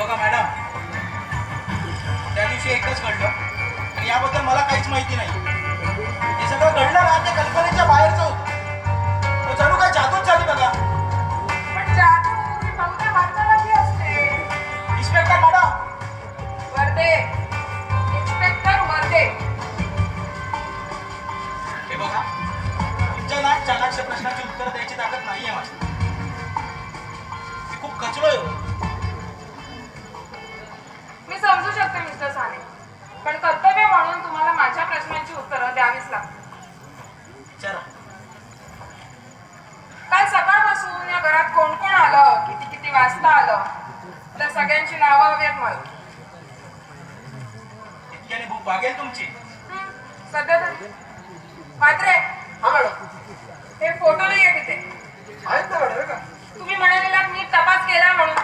बघा मॅडम, त्या दिवशी एकच घडलं आणि याबद्दल मला काहीच माहिती नाही. हे सगळं घडलं ना ते कल्पनेच्या बाहेरचं होतं. जणू काय जादूच झाली बघा. पण जादू ही बहुधा वातावरणाची असते. Inspector madam. वर्दे, इन्स्पेक्टर वर्दे. हे बघा, तुमच्या ना चालाक्ष प्रश्नाची उत्तर द्यायची ताकद नाहीये माझी. मी खूप खचलोय. मी समजू शकते मिस्टर साने, पण कर्तव्य म्हणून तुम्हाला माझ्या प्रश्नांची उत्तरं द्यावीच लागतील. विचारा. काल सकाळपासून या घरात कोण कोण आलं, किती किती वाजता आलं, त्या सगळ्यांची नावं हवी आहेत मला. इतक्याने भूक भागेल तुमची? सध्या तरी. मात्रे, हा मॅडम. हे फोटो नाही आहे तिथे. आहेत ना मॅडम का? तुम्ही म्हणालेला मी तपास केला म्हणून.